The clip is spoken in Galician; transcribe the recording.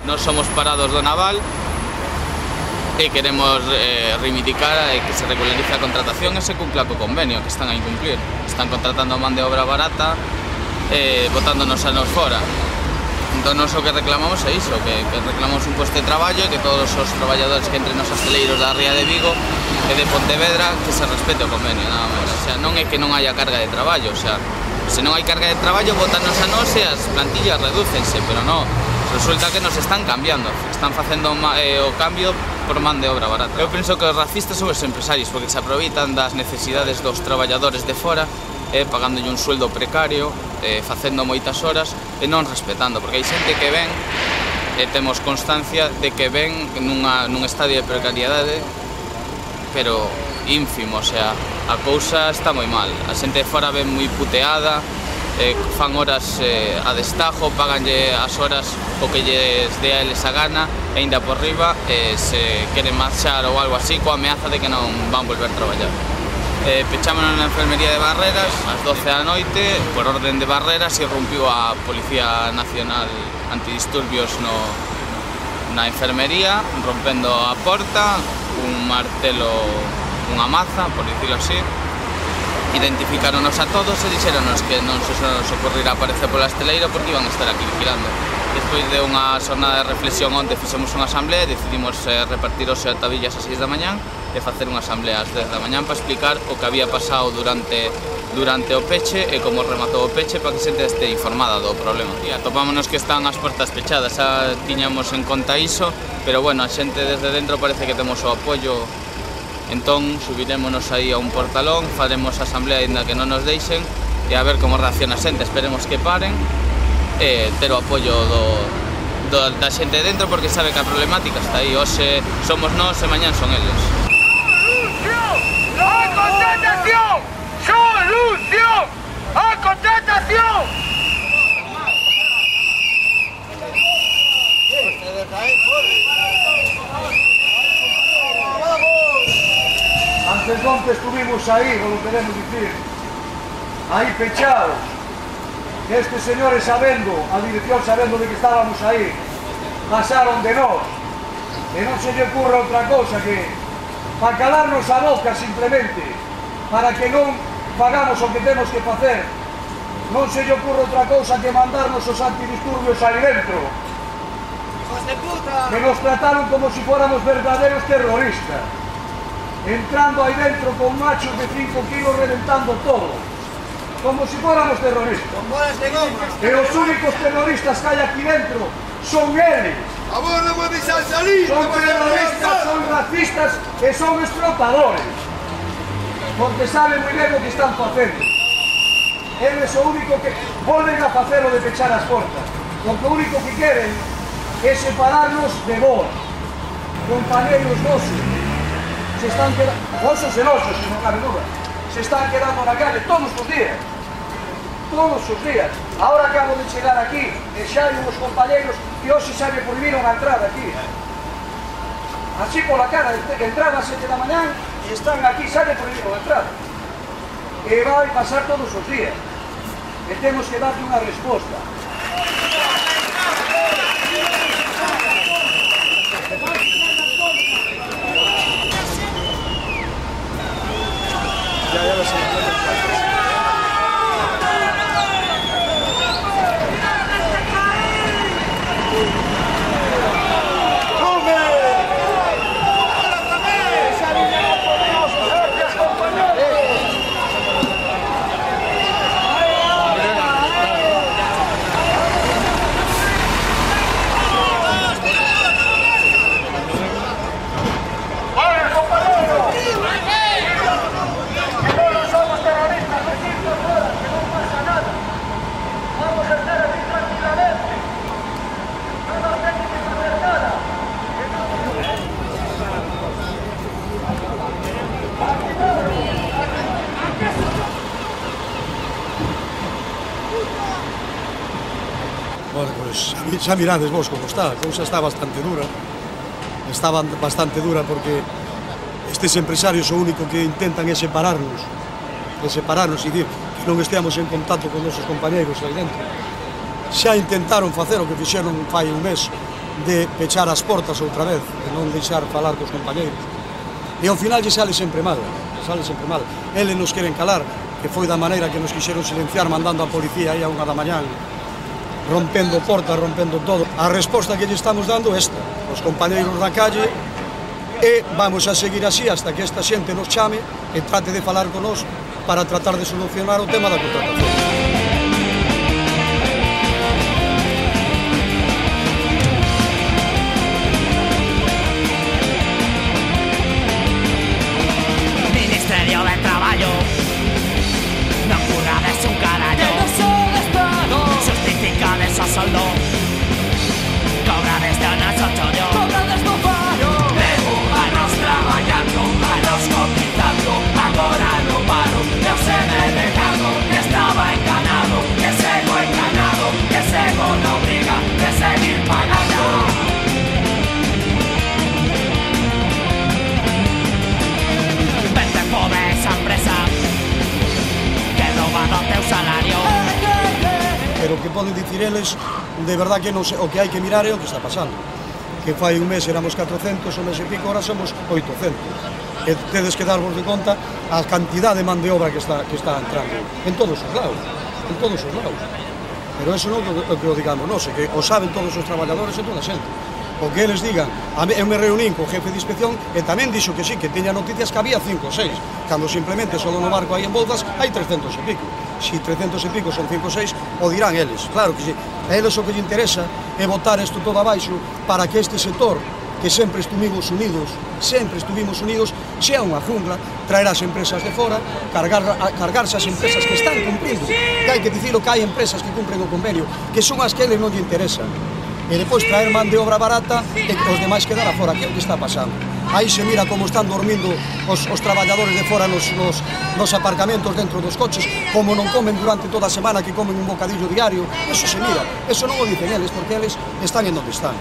Non somos parados do naval e queremos reivindicar que se regularice a contratación e se cumpla co convenio que están a incumplir. Están contratando man de obra barata e botándonos a nos fora. Entón, o que reclamamos é iso, que reclamamos un posto de traballo e que todos os traballadores que entren nos asteleiros da Ría de Vigo e de Pontevedra que se respete o convenio, nada máis. O sea, non é que non haya carga de traballo, o sea, se non hai carga de traballo, botanos a nos e as plantillas redúcense, pero non. Resulta que nos están cambiando, están facendo o cambio por man de obra barata. Eu penso que os racistas son os empresarios, porque se aproveitan das necesidades dos traballadores de fora, pagándolle un sueldo precario, facendo moitas horas e non respetando, porque hai xente que ven e temos constancia de que ven nun estadio de precariedade, pero ínfimo, o sea, a cousa está moi mal. A xente de fora ven moi puteada, fan horas a destajo, paganlle as horas o que lles dé a eles a gana e ainda por riba se queren marchar ou algo así coa ameaza de que non van volver a traballar. Pechámonos na enfermería de Barreras ás 12 da noite, por orden de Barreras, irrumpiu a Policía Nacional Antidisturbios na enfermería, rompendo a porta, un martelo, unha maza, por dicirlo así. Identificáronos a todos e dixéronos que non se nos ocurrirá aparecer pola esteleira porque iban a estar aquí vigilando. Despois de unha xornada de reflexión onde fixemos unha asamblea e decidimos repartir os tabillas ás 6 da mañán e facer unha asamblea ás 10 da mañán para explicar o que había pasado durante o peche e como rematou o peche para que a xente este informada do problema. E atopámonos que están as portas pechadas, xa tiñamos en conta iso, pero bueno, a xente desde dentro parece que temos o apoio. Entón, subirémonos aí a un portalón, faremos a asamblea ainda que non nos deixen e a ver como reacciona a xente, esperemos que paren e ter o apoio da xente dentro porque sabe que a problemática está aí, hoxe somos nós e mañán son eles. ¡Solución! ¡A contratación! ¡Solución! ¡A contratación! Antes donde estuvimos ahí, como queremos decir, ahí pechados. Estes señores sabendo, a dirección sabendo de que estábamos aí, pasaron de nós. E non se lle ocurre outra cosa que para calarnos a boca simplemente, para que non pagamos o que temos que facer. Non se lle ocurre outra cosa que mandarnos os antidisturbios aí dentro. Que nos trataron como si fuéramos verdaderos terroristas. Entrando aí dentro con machos de 5 kilos reventando todo, como si fuéramos terroristas. E os únicos terroristas que hai aquí dentro son eles. Son terroristas, son racistas e son explotadores, porque saben moi ben o que están facendo. Eles o único que volven a facer o de pechar as portas, porque o único que queren é separarnos de vos, compañeros nosos. Se están quedando, osos e nosos, se non cabe duda, se están quedando na calle todos os días. Todos os días. Ahora acabo de chegar aquí e xa hai uns compañeros que hoxe xa me prohibiron a entrada aquí. Así pola cara, entraban a 7 da mañán e están aquí, xa me prohibiron a entrada. E vai pasar todos os días. E temos que darle unha resposta. Ya lo sé. Bueno, pois, xa mirades vos como está, a cousa está bastante dura. Está bastante dura porque estes empresarios o único que intentan é separarnos e dir que non esteamos en contacto con nosos compañeiros aí dentro. Xa intentaron facer o que fixeron fai un mes de pechar as portas outra vez, de non deixar falar cos compañeiros. E ao final lle sale sempre mal, Eles nos queren calar, que foi da maneira que nos quixeron silenciar mandando a policía aí a 1 da mañán, rompendo portas, rompendo todo. A resposta que lle estamos dando é esta, os compañeiros da calle, e vamos a seguir así hasta que esta xente nos chame e trate de falar con nós para tratar de solucionar o tema da contratación. Ministerio de Traballo, non currades un carallo. Justificades o soldo, cobrades de anos 8 yo. Cobrades no paro. Levo anos traballando, anos cotizando, agora no paro. Eu se me dejado, que estaba enganado, que sigo enganado, que sigo na obriga de seguir pagando. Vente pobre esa empresa que roban o teu salario. Pero o que poden dicir eles, de verdad que non sei, o que hai que mirar é o que está pasando. Que fai un mes éramos 400, un mes e pico, ahora somos 800. E tedes que darvos de conta a cantidad de man de obra que está entrando en todos os lados, Pero eso non é o que o digamos, non sei, que o saben todos os traballadores e toda a xente. O que eles digan, eu me reunín co jefe de inspección e tamén dixo que sí, que teña noticias que había 5 ou 6, cando simplemente só no barco aí en Bouzas hai 300 e pico. Si 300 e pico son 5 ou 6, o dirán eles, claro que sí. A eles o que lle interesa é botar isto todo abaixo para que este sector, que sempre estuvimos unidos, sea unha jungla, traer as empresas de fora, cargarse as empresas que están cumprindo. Que hai que dicilo que hai empresas que cumpren o convenio, que son as que eles non lle interesan. E depois traer man de obra barata e os demais quedar afora, que é o que está pasando. Aí se mira como están dormindo os traballadores de fora nos aparcamentos dentro dos coches, como non comen durante toda a semana, que comen un bocadillo diario, eso se mira, eso non o dicen eles, porque eles están en onde están.